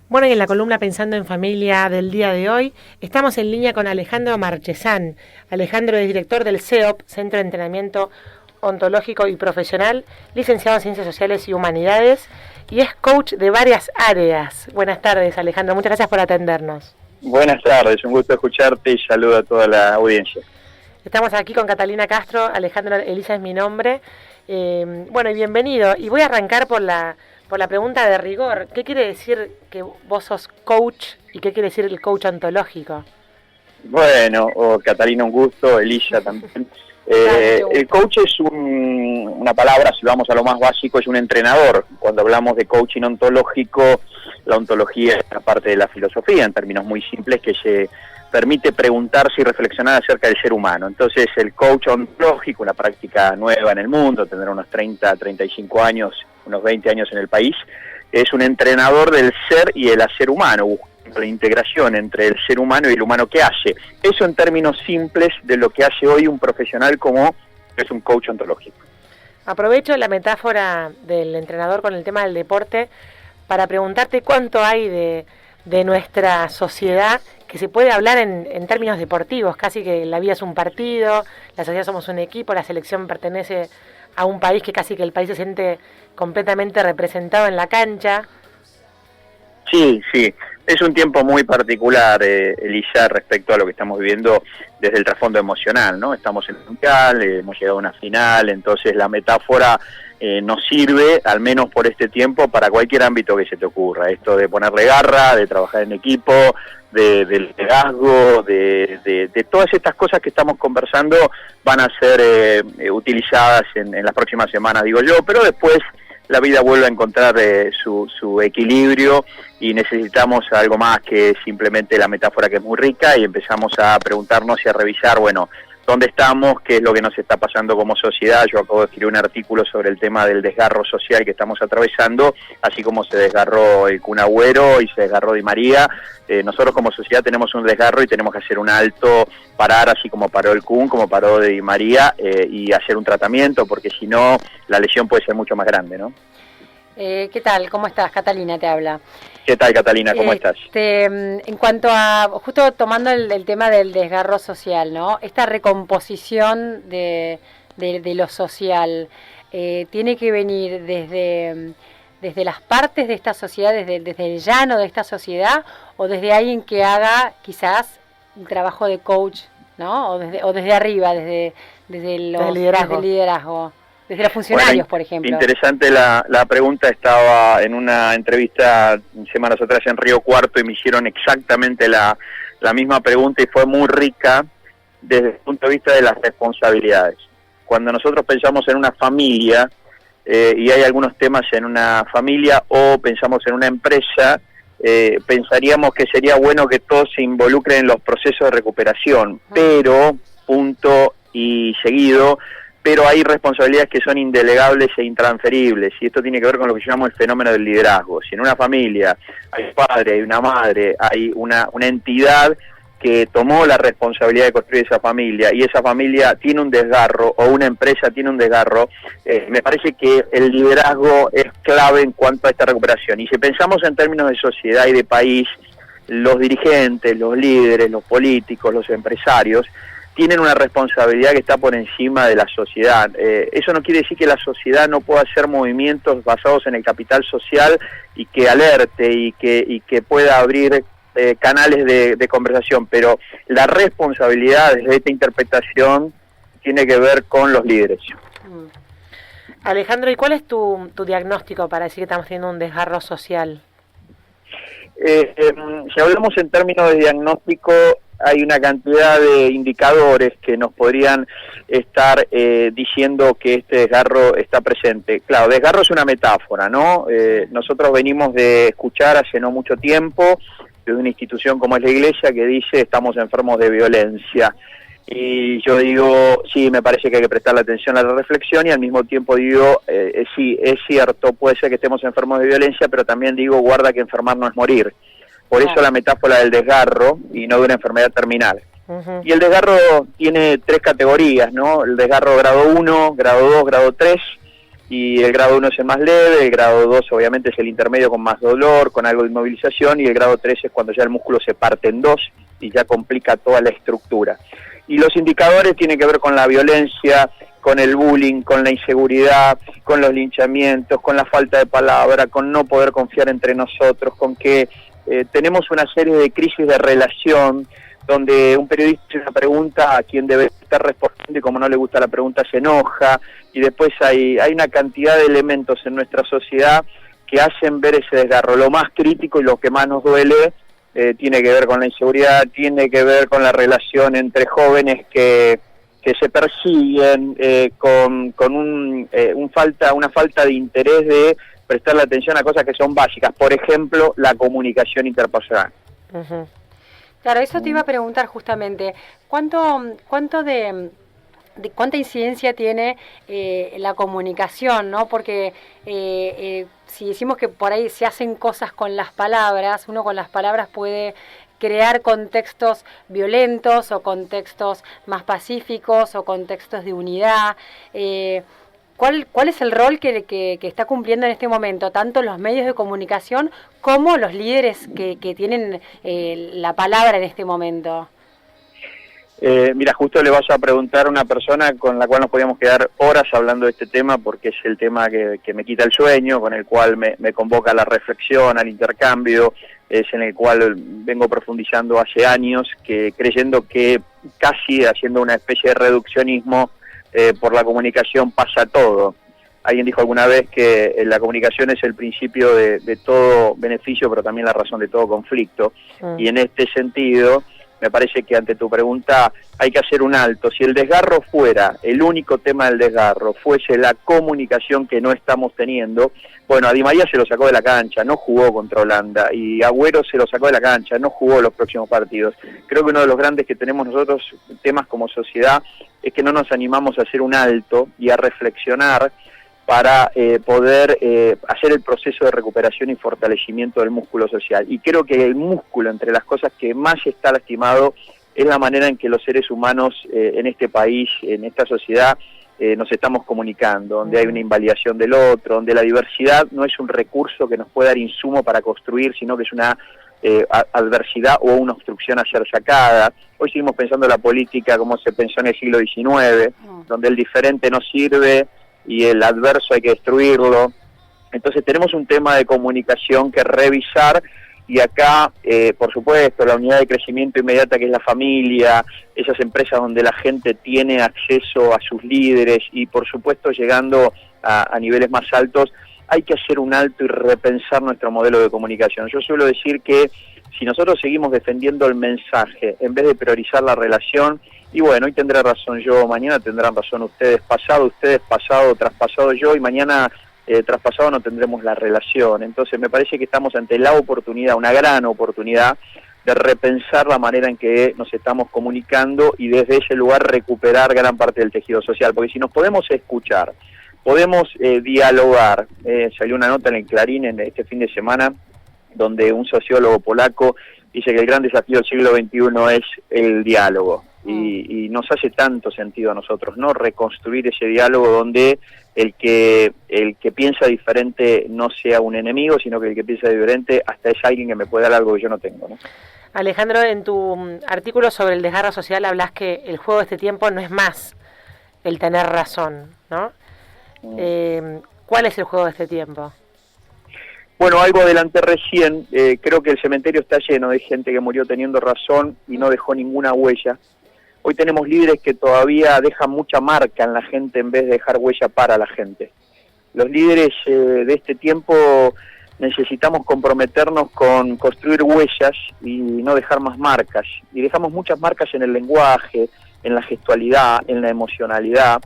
Bueno, y en la columna Pensando en Familia del día de hoy, estamos en línea con Alejandro Marchesán. Alejandro es director del CEOP, Centro de Entrenamiento Ontológico y Profesional, licenciado en Ciencias Sociales y Humanidades, y es coach de varias áreas. Buenas tardes, Alejandro, muchas gracias por atendernos. Buenas tardes, un gusto escucharte y saludo a toda la audiencia. Estamos aquí con Catalina Castro, Alejandro Elisa es mi nombre. Bueno, y bienvenido. Y voy a arrancar por la pregunta de rigor. ¿Qué quiere decir que vos sos coach y qué quiere decir el coach ontológico? Bueno, Catalina, un gusto, Elisa también. El coach es una palabra, si vamos a lo más básico, es un entrenador. Cuando hablamos de coaching ontológico, la ontología es una parte de la filosofía, en términos muy simples, que se permite preguntarse y reflexionar acerca del ser humano. Entonces, el coach ontológico, una práctica nueva en el mundo, tendrá unos 30, 35 años, unos 20 años en el país, es un entrenador del ser y el hacer humano, buscando la integración entre el ser humano y el humano que hace. Eso en términos simples de lo que hace hoy un profesional como es un coach ontológico. Aprovecho la metáfora del entrenador con el tema del deporte para preguntarte cuánto hay de nuestra sociedad que se puede hablar en términos deportivos, casi que la vida es un partido, la sociedad somos un equipo, la selección pertenece a un país que casi que el país se siente completamente representado en la cancha. Sí, es un tiempo muy particular, Elisa, respecto a lo que estamos viviendo desde el trasfondo emocional, ¿no? Estamos en el Mundial, hemos llegado a una final, entonces la metáfora nos sirve, al menos por este tiempo, para cualquier ámbito que se te ocurra. Esto de ponerle garra, de trabajar en equipo, del liderazgo, de todas estas cosas que estamos conversando van a ser utilizadas en las próximas semanas, digo yo, pero después la vida vuelve a encontrar su equilibrio y necesitamos algo más que simplemente la metáfora, que es muy rica, y empezamos a preguntarnos y a revisar, bueno, ¿dónde estamos? ¿Qué es lo que nos está pasando como sociedad? Yo acabo de escribir un artículo sobre el tema del desgarro social que estamos atravesando, así como se desgarró el Kun Agüero y se desgarró Di María. Nosotros como sociedad tenemos un desgarro y tenemos que hacer un alto, parar así como paró el Kun, como paró Di María, y hacer un tratamiento, porque si no, la lesión puede ser mucho más grande, ¿no? ¿Qué tal? ¿Cómo estás? Catalina te habla. ¿Qué tal, Catalina? ¿Cómo estás? En cuanto a, justo tomando el tema del desgarro social, ¿no? Esta recomposición de lo social, ¿tiene que venir desde las partes de esta sociedad, desde el llano de esta sociedad, o desde alguien que haga quizás un trabajo de coach, ¿no? O desde arriba, desde el liderazgo? Desde los funcionarios, bueno, por ejemplo. Interesante la pregunta. Estaba en una entrevista semanas atrás en Río Cuarto y me hicieron exactamente la misma pregunta, y fue muy rica desde el punto de vista de las responsabilidades. Cuando nosotros pensamos en una familia, y hay algunos temas en una familia, o pensamos en una empresa, pensaríamos que sería bueno que todos se involucren en los procesos de recuperación, pero, punto y seguido, pero hay responsabilidades que son indelegables e intransferibles, y esto tiene que ver con lo que llamamos el fenómeno del liderazgo. Si en una familia hay un padre, hay una madre, hay una entidad que tomó la responsabilidad de construir esa familia, y esa familia tiene un desgarro, o una empresa tiene un desgarro, me parece que el liderazgo es clave en cuanto a esta recuperación. Y si pensamos en términos de sociedad y de país, los dirigentes, los líderes, los políticos, los empresarios, tienen una responsabilidad que está por encima de la sociedad. Eso no quiere decir que la sociedad no pueda hacer movimientos basados en el capital social y que alerte y que pueda abrir canales de conversación, pero la responsabilidad desde esta interpretación tiene que ver con los líderes. Alejandro, ¿y cuál es tu diagnóstico para decir que estamos teniendo un desgarro social? Si hablamos en términos de diagnóstico, hay una cantidad de indicadores que nos podrían estar diciendo que este desgarro está presente. Claro, desgarro es una metáfora, ¿no? Nosotros venimos de escuchar hace no mucho tiempo de una institución como es la Iglesia que dice estamos enfermos de violencia. Y yo digo, sí, me parece que hay que prestarle atención a la reflexión, y al mismo tiempo digo, sí, es cierto, puede ser que estemos enfermos de violencia, pero también digo, guarda que enfermar no es morir. Por eso la metáfora del desgarro y no de una enfermedad terminal. Y el desgarro tiene 3 categorías, ¿no? El desgarro grado 1, grado 2, grado 3. y el grado 1 es el más leve, el grado 2 obviamente es el intermedio con más dolor, con algo de inmovilización, y el grado 3 es cuando ya el músculo se parte en dos y ya complica toda la estructura. Y los indicadores tienen que ver con la violencia, con el bullying, con la inseguridad, con los linchamientos, con la falta de palabra, con no poder confiar entre nosotros, con que tenemos una serie de crisis de relación, donde un periodista hace una pregunta a quien debe estar respondiendo y como no le gusta la pregunta se enoja, y después hay una cantidad de elementos en nuestra sociedad que hacen ver ese desgarro. Lo más crítico y lo que más nos duele tiene que ver con la inseguridad, tiene que ver con la relación entre jóvenes que se persiguen con una falta de interés de prestarle atención a cosas que son básicas, por ejemplo, la comunicación interpersonal. Uh-huh. Claro, eso te iba a preguntar justamente, ¿cuánta incidencia tiene la comunicación, ¿no? Porque si decimos que por ahí se hacen cosas con las palabras, uno con las palabras puede crear contextos violentos o contextos más pacíficos o contextos de unidad. ¿Cuál es el rol que está cumpliendo en este momento tanto los medios de comunicación como los líderes que tienen la palabra en este momento? Mira, justo le vas a preguntar a una persona con la cual nos podíamos quedar horas hablando de este tema, porque es el tema que me quita el sueño, con el cual me convoca a la reflexión, al intercambio, es en el cual vengo profundizando hace años, creyendo que casi haciendo una especie de reduccionismo, por la comunicación pasa todo. Alguien dijo alguna vez que la comunicación es el principio de todo beneficio, pero también la razón de todo conflicto. Y en este sentido, me parece que ante tu pregunta hay que hacer un alto. Si el desgarro fuera, el único tema del desgarro, fuese la comunicación que no estamos teniendo, bueno, a Di María se lo sacó de la cancha, no jugó contra Holanda, y Agüero se lo sacó de la cancha, no jugó los próximos partidos. Creo que uno de los grandes que tenemos nosotros, temas como sociedad, es que no nos animamos a hacer un alto y a reflexionar para poder hacer el proceso de recuperación y fortalecimiento del músculo social. Y creo que el músculo, entre las cosas que más está lastimado, es la manera en que los seres humanos en este país, en esta sociedad, nos estamos comunicando, donde hay una invalidación del otro, donde la diversidad no es un recurso que nos puede dar insumo para construir, sino que es una adversidad o una obstrucción a ser sacada. Hoy seguimos pensando la política como se pensó en el siglo XIX, donde el diferente no sirve y el adverso hay que destruirlo. Entonces tenemos un tema de comunicación que revisar, y acá, por supuesto, la unidad de crecimiento inmediata que es la familia, esas empresas donde la gente tiene acceso a sus líderes y, por supuesto, llegando a niveles más altos, hay que hacer un alto y repensar nuestro modelo de comunicación. Yo suelo decir que si nosotros seguimos defendiendo el mensaje en vez de priorizar la relación, y bueno, hoy tendré razón yo, mañana tendrán razón ustedes, pasado, traspasado yo, y mañana traspasado no tendremos la relación. Entonces me parece que estamos ante la oportunidad, una gran oportunidad, de repensar la manera en que nos estamos comunicando y desde ese lugar recuperar gran parte del tejido social, porque si nos podemos escuchar, podemos dialogar. Salió una nota en el Clarín en este fin de semana donde un sociólogo polaco dice que el gran desafío del siglo XXI es el diálogo, y nos hace tanto sentido a nosotros, ¿no? Reconstruir ese diálogo donde el que piensa diferente no sea un enemigo, sino que el que piensa diferente hasta es alguien que me puede dar algo que yo no tengo, ¿no? Alejandro, en tu artículo sobre el desgarro social hablas que el juego de este tiempo no es más el tener razón, ¿no? ¿Cuál es el juego de este tiempo? Bueno, algo adelanté recién. Creo que el cementerio está lleno de gente que murió teniendo razón y no dejó ninguna huella. Hoy tenemos líderes que todavía dejan mucha marca en la gente en vez de dejar huella para la gente. Los líderes de este tiempo necesitamos comprometernos con construir huellas y no dejar más marcas. Y dejamos muchas marcas en el lenguaje, en la gestualidad, en la emocionalidad.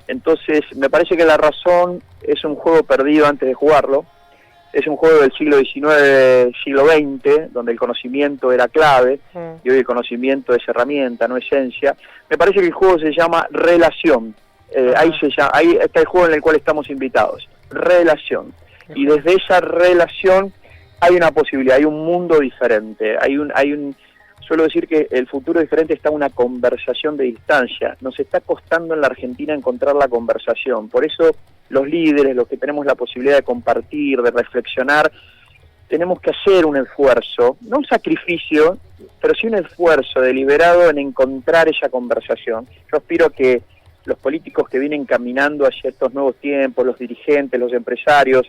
Entonces, me parece que la razón es un juego perdido antes de jugarlo. Es un juego del siglo XIX, siglo XX, donde el conocimiento era clave, y hoy el conocimiento es herramienta, no esencia. Me parece que el juego se llama relación. Ahí está el juego en el cual estamos invitados, relación. Y desde esa relación hay una posibilidad, hay un mundo diferente, suelo decir que el futuro diferente está en una conversación de distancia. Nos está costando en la Argentina encontrar la conversación. Por eso los líderes, los que tenemos la posibilidad de compartir, de reflexionar, tenemos que hacer un esfuerzo, no un sacrificio, pero sí un esfuerzo deliberado en encontrar esa conversación. Yo aspiro a que los políticos que vienen caminando hacia estos nuevos tiempos, los dirigentes, los empresarios,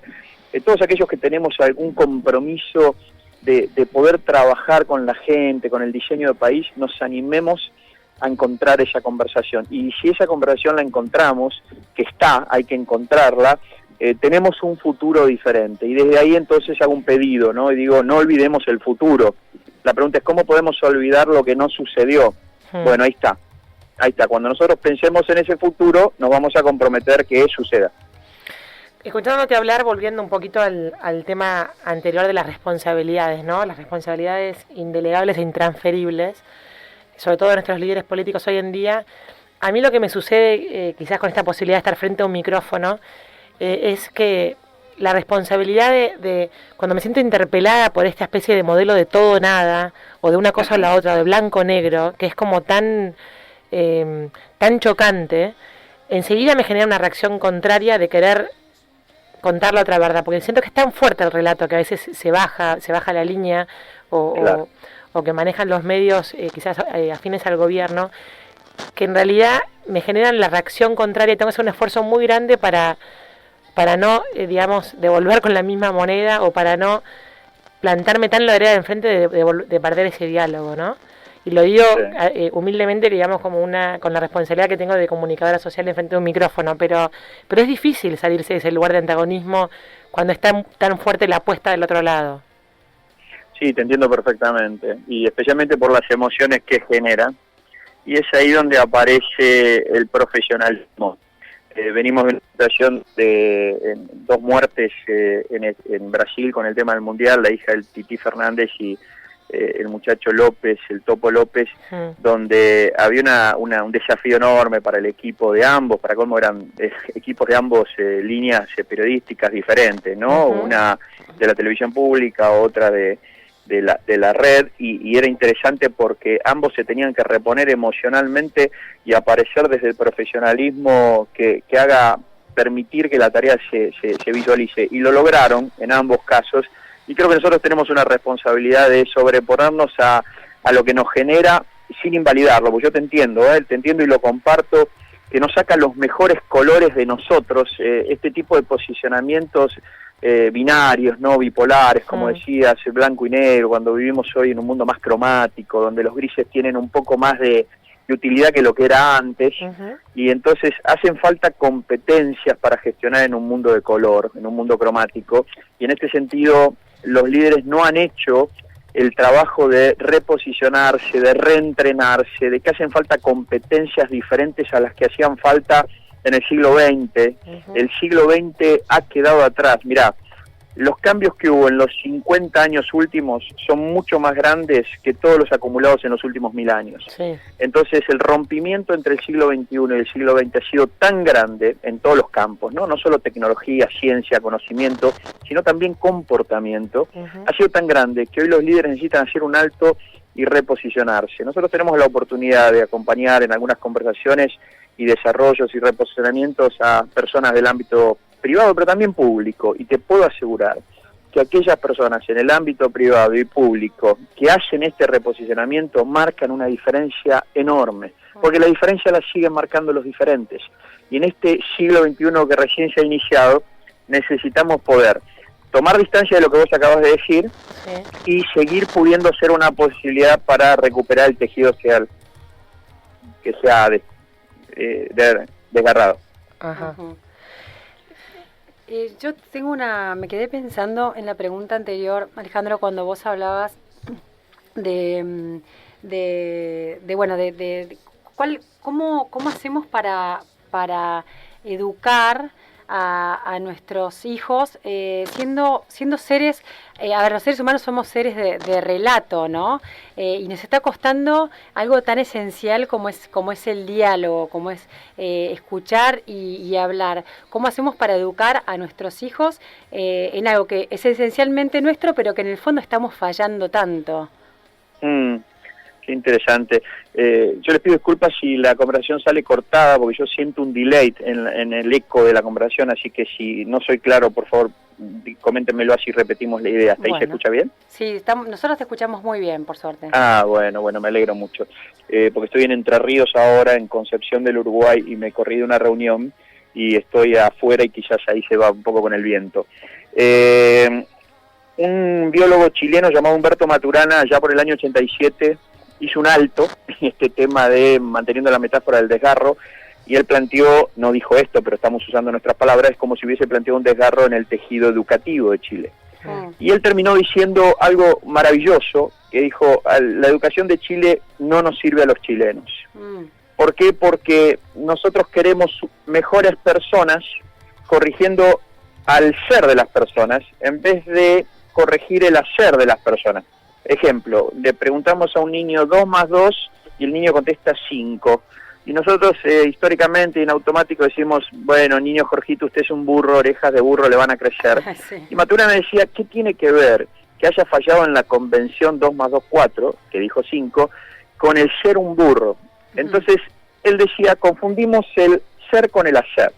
todos aquellos que tenemos algún compromiso de poder trabajar con la gente, con el diseño del país, nos animemos a encontrar esa conversación. Y si esa conversación la encontramos, que está, hay que encontrarla, tenemos un futuro diferente. Y desde ahí entonces hago un pedido, ¿no? Y digo, no olvidemos el futuro. La pregunta es, ¿cómo podemos olvidar lo que no sucedió? Bueno, ahí está. Ahí está. Cuando nosotros pensemos en ese futuro, nos vamos a comprometer que suceda. Escuchándote hablar, volviendo un poquito al tema anterior de las responsabilidades, ¿no? Las responsabilidades indelegables e intransferibles, sobre todo de nuestros líderes políticos hoy en día. A mí lo que me sucede, quizás con esta posibilidad de estar frente a un micrófono, es que la responsabilidad de cuando me siento interpelada por esta especie de modelo de todo o nada, o de una cosa o la otra, de blanco o negro, que es como tan chocante, enseguida me genera una reacción contraria de querer contar la otra verdad, porque siento que es tan fuerte el relato que a veces se baja la línea Claro. o que manejan los medios quizás afines al gobierno, que en realidad me generan la reacción contraria y tengo que hacer un esfuerzo muy grande para no, digamos, devolver con la misma moneda o para no plantarme tan en la vereda de enfrente de perder ese diálogo, ¿no? Y lo digo humildemente, digamos, con la responsabilidad que tengo de comunicadora social enfrente de un micrófono, pero es difícil salirse de ese lugar de antagonismo cuando está tan fuerte la apuesta del otro lado. Sí, te entiendo perfectamente, y especialmente por las emociones que genera, y es ahí donde aparece el profesionalismo. Venimos de una situación de 2 muertes en Brasil con el tema del Mundial, la hija del Tití Fernández y el muchacho López, el Topo López, donde había un desafío enorme para el equipo de ambos, para cómo eran equipos de ambos líneas periodísticas diferentes, ¿no? Una de la televisión pública, otra de la red, y era interesante porque ambos se tenían que reponer emocionalmente y aparecer desde el profesionalismo que haga permitir que la tarea se visualice, y lo lograron en ambos casos. Y creo que nosotros tenemos una responsabilidad de sobreponernos a lo que nos genera sin invalidarlo, porque yo te entiendo y lo comparto, que nos saca los mejores colores de nosotros, este tipo de posicionamientos binarios, no bipolares, como decías, blanco y negro, cuando vivimos hoy en un mundo más cromático, donde los grises tienen un poco más de utilidad que lo que era antes, y entonces hacen falta competencias para gestionar en un mundo de color, en un mundo cromático, y en este sentido los líderes no han hecho el trabajo de reposicionarse, de reentrenarse, de que hacen falta competencias diferentes a las que hacían falta en el siglo XX. El siglo XX ha quedado atrás. Mirá, los cambios que hubo en los 50 años últimos son mucho más grandes que todos los acumulados en los últimos 1000 años. Sí. Entonces el rompimiento entre el siglo XXI y el siglo XX ha sido tan grande en todos los campos, no solo tecnología, ciencia, conocimiento, sino también comportamiento. Ha sido tan grande que hoy los líderes necesitan hacer un alto y reposicionarse. Nosotros tenemos la oportunidad de acompañar en algunas conversaciones y desarrollos y reposicionamientos a personas del ámbito privado, pero también público, y te puedo asegurar que aquellas personas en el ámbito privado y público que hacen este reposicionamiento marcan una diferencia enorme, porque la diferencia la siguen marcando los diferentes, y en este siglo XXI que recién se ha iniciado, necesitamos poder tomar distancia de lo que vos acabas de decir y seguir pudiendo ser una posibilidad para recuperar el tejido social que se ha desgarrado. Ajá. Yo me quedé pensando en la pregunta anterior, Alejandro, cuando vos hablabas de cómo hacemos para educar a nuestros hijos, siendo seres, los seres humanos somos seres de relato, ¿no? Y nos está costando algo tan esencial como es el diálogo, como es escuchar y hablar. ¿Cómo hacemos para educar a nuestros hijos en algo que es esencialmente nuestro, pero que en el fondo estamos fallando tanto? Qué interesante. Yo les pido disculpas si la conversación sale cortada, porque yo siento un delay en el eco de la conversación, así que si no soy claro, por favor, coméntenmelo así repetimos la idea. ¿Hasta ahí se escucha bien? Sí, nosotros te escuchamos muy bien, por suerte. Ah, bueno, me alegro mucho. Porque estoy en Entre Ríos ahora, en Concepción del Uruguay, y me corrí de una reunión y estoy afuera y quizás ahí se va un poco con el viento. Un biólogo chileno llamado Humberto Maturana, ya por el año 87, hizo un alto en este tema de manteniendo la metáfora del desgarro, y él planteó, no dijo esto, pero estamos usando nuestras palabras, es como si hubiese planteado un desgarro en el tejido educativo de Chile. Y él terminó diciendo algo maravilloso, que dijo, la educación de Chile no nos sirve a los chilenos. ¿Por qué? Porque nosotros queremos mejores personas corrigiendo al ser de las personas, en vez de corregir el hacer de las personas. Ejemplo, le preguntamos a un niño 2 más 2 y el niño contesta 5. Y nosotros históricamente en automático decimos, bueno, niño Jorgito, usted es un burro, orejas de burro le van a crecer. Sí. Y Maturana decía, ¿qué tiene que ver que haya fallado en la convención 2 más 2, 4, que dijo 5, con el ser un burro? Entonces, él decía, confundimos el ser con el hacer.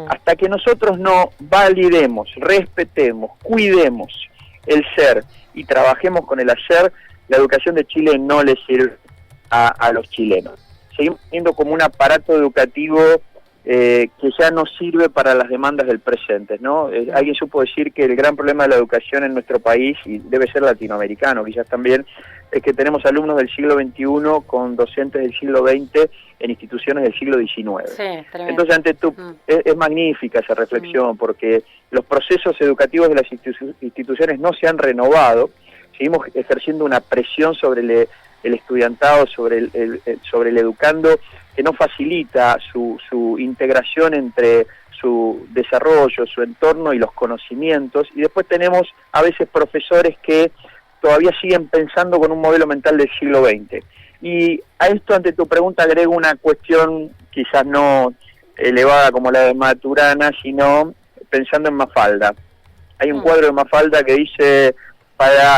Hasta que nosotros no validemos, respetemos, cuidemos el ser y trabajemos con el hacer, la educación de Chile no le sirve a los chilenos. Seguimos siendo como un aparato educativo que ya no sirve para las demandas del presente, ¿no? Alguien supo decir que el gran problema de la educación en nuestro país, y debe ser latinoamericano quizás también, es que tenemos alumnos del siglo XXI con docentes del siglo XX en instituciones del siglo XIX. Sí, entonces, ante tú, es magnífica esa reflexión, porque los procesos educativos de las instituciones no se han renovado, seguimos ejerciendo una presión sobre el estudiantado, sobre el educando, que no facilita su integración entre su desarrollo, su entorno y los conocimientos, y después tenemos a veces profesores que todavía siguen pensando con un modelo mental del siglo XX. Y a esto, ante tu pregunta, agrego una cuestión quizás no elevada como la de Maturana, sino pensando en Mafalda. Hay un cuadro de Mafalda que dice,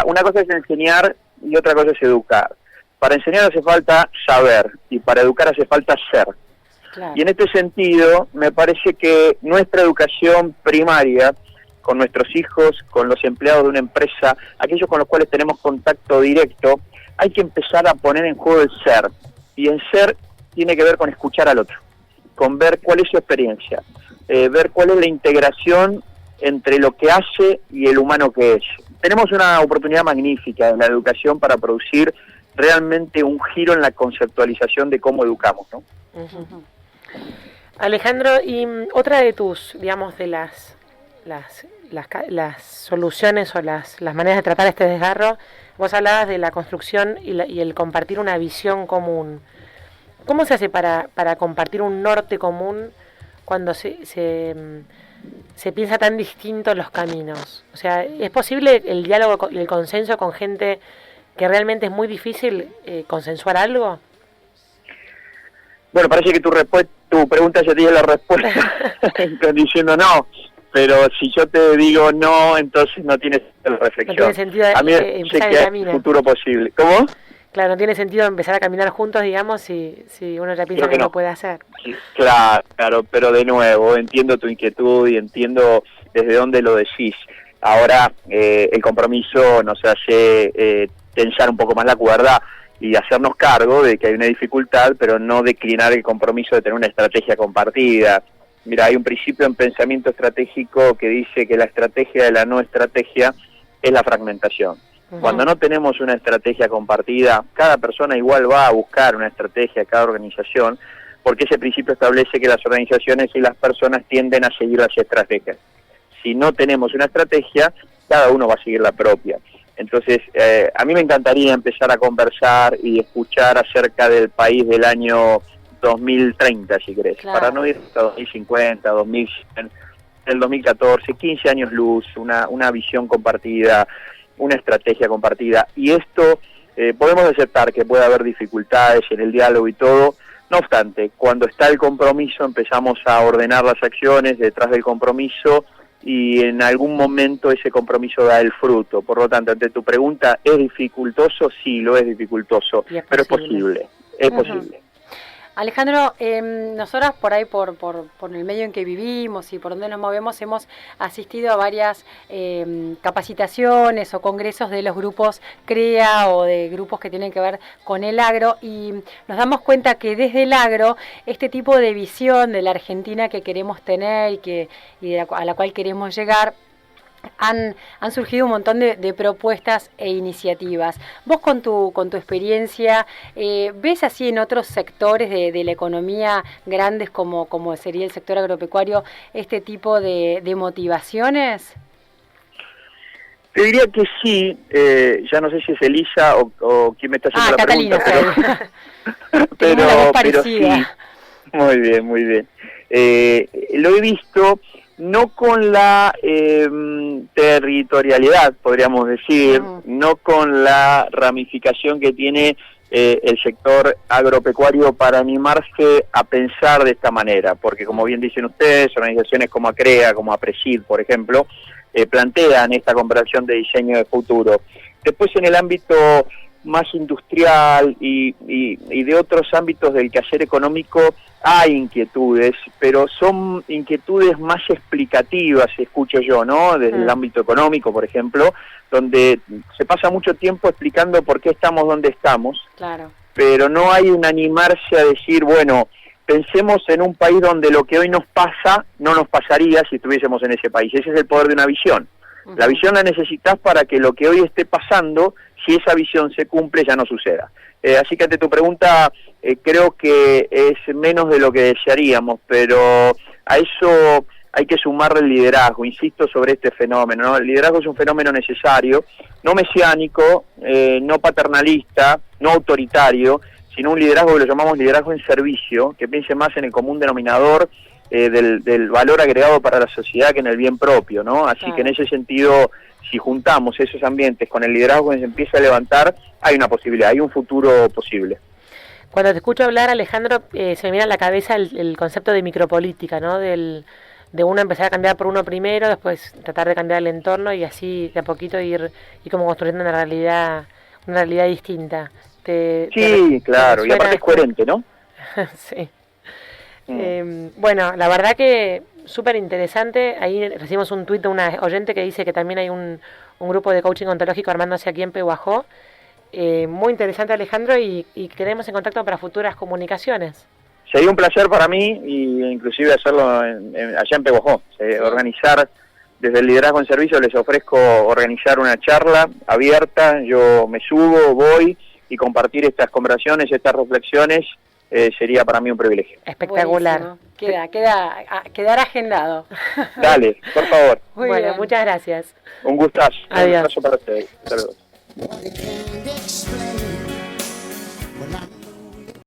una cosa es enseñar y otra cosa es educar. Para enseñar hace falta saber y para educar hace falta ser. Claro. Y en este sentido, me parece que nuestra educación primaria, con nuestros hijos, con los empleados de una empresa, aquellos con los cuales tenemos contacto directo, hay que empezar a poner en juego el ser. Y el ser tiene que ver con escuchar al otro, con ver cuál es su experiencia, ver cuál es la integración entre lo que hace y el humano que es. Tenemos una oportunidad magnífica en la educación para producir realmente un giro en la conceptualización de cómo educamos, ¿no? Alejandro, y otra de tus, digamos, de las soluciones o las maneras de tratar este desgarro, vos hablabas de la construcción y el compartir una visión común. ¿Cómo se hace para compartir un norte común cuando se piensa tan distinto los caminos? O sea, ¿es posible el diálogo y el consenso con gente que realmente es muy difícil consensuar algo? Bueno, parece que tu pregunta ya tiene la respuesta diciendo no, pero si yo te digo no, entonces no tiene la reflexión. No tiene sentido a mí empezar el camino. Hay futuro posible. ¿Cómo? Claro, no tiene sentido empezar a caminar juntos, digamos, si uno ya piensa que no puede hacer. Sí, claro, pero de nuevo, entiendo tu inquietud y entiendo desde dónde lo decís. Ahora, el compromiso nos hace tensar un poco más la cuerda y hacernos cargo de que hay una dificultad, pero no declinar el compromiso de tener una estrategia compartida. Mira, hay un principio en pensamiento estratégico que dice que la estrategia de la no estrategia es la fragmentación. Cuando no tenemos una estrategia compartida, cada persona igual va a buscar una estrategia, cada organización, porque ese principio establece que las organizaciones y las personas tienden a seguir las estrategias. Si no tenemos una estrategia, cada uno va a seguir la propia. Entonces, a mí me encantaría empezar a conversar y escuchar acerca del país del año 2030, si querés, claro, para no ir hasta 2050, 2100, el 2014, 15 años luz, una visión compartida, una estrategia compartida. Y esto, podemos aceptar que puede haber dificultades en el diálogo y todo. No obstante, cuando está el compromiso, empezamos a ordenar las acciones detrás del compromiso y en algún momento ese compromiso da el fruto. Por lo tanto, ante tu pregunta, ¿es dificultoso? Sí, lo es dificultoso, pero es posible, es posible. Alejandro, nosotras por ahí, por el medio en que vivimos y por donde nos movemos, hemos asistido a varias capacitaciones o congresos de los grupos CREA o de grupos que tienen que ver con el agro, y nos damos cuenta que desde el agro, este tipo de visión de la Argentina que queremos tener a la cual queremos llegar, han surgido un montón de propuestas e iniciativas. Vos con tu experiencia, ¿ves así en otros sectores de la economía grandes como sería el sector agropecuario este tipo de motivaciones? Te diría que sí, ya no sé si es Elisa o quién me está haciendo la Catalina, pregunta, pero sí, muy bien, muy bien. Lo he visto no con la territorialidad, podríamos decir, no con la ramificación que tiene el sector agropecuario para animarse a pensar de esta manera, porque como bien dicen ustedes, organizaciones como ACREA, como APRESID, por ejemplo, plantean esta comparación de diseño de futuro. Después en el ámbito más industrial y de otros ámbitos del quehacer económico hay inquietudes, pero son inquietudes más explicativas, escucho yo, ¿no? Desde el ámbito económico, por ejemplo, donde se pasa mucho tiempo explicando por qué estamos donde estamos, claro, pero no hay un animarse a decir, bueno, pensemos en un país donde lo que hoy nos pasa no nos pasaría si estuviésemos en ese país. Ese es el poder de una visión. La visión la necesitas para que lo que hoy esté pasando, si esa visión se cumple, ya no suceda. Así que ante tu pregunta, creo que es menos de lo que desearíamos, pero a eso hay que sumarle el liderazgo, insisto sobre este fenómeno, ¿no? El liderazgo es un fenómeno necesario, no mesiánico, no paternalista, no autoritario, sino un liderazgo que lo llamamos liderazgo en servicio, que piense más en el común denominador del valor agregado para la sociedad que en el bien propio, ¿no? Así claro, que en ese sentido, si juntamos esos ambientes con el liderazgo que se empieza a levantar, hay una posibilidad, hay un futuro posible. Cuando te escucho hablar, Alejandro, se me viene a la cabeza el concepto de micropolítica, ¿no? De uno empezar a cambiar por uno primero, después tratar de cambiar el entorno y así de a poquito ir como construyendo una realidad distinta. Sí, claro, y aparte es coherente, ¿no? Sí. Bueno, la verdad que súper interesante. Ahí recibimos un tuit de una oyente que dice que también hay un grupo de coaching ontológico armándose aquí en Pehuajó. Muy interesante, Alejandro, y quedemos en contacto para futuras comunicaciones. Sería un placer para mí, y inclusive hacerlo allá en Pehuajó. Organizar desde el liderazgo en servicio, les ofrezco organizar una charla abierta, yo me subo, voy, y compartir estas conversaciones, estas reflexiones, sería para mí un privilegio. Espectacular. Quedará agendado. Dale, por favor. Bueno, muchas gracias. Un gustazo. Adiós. Un abrazo para ustedes. Saludos.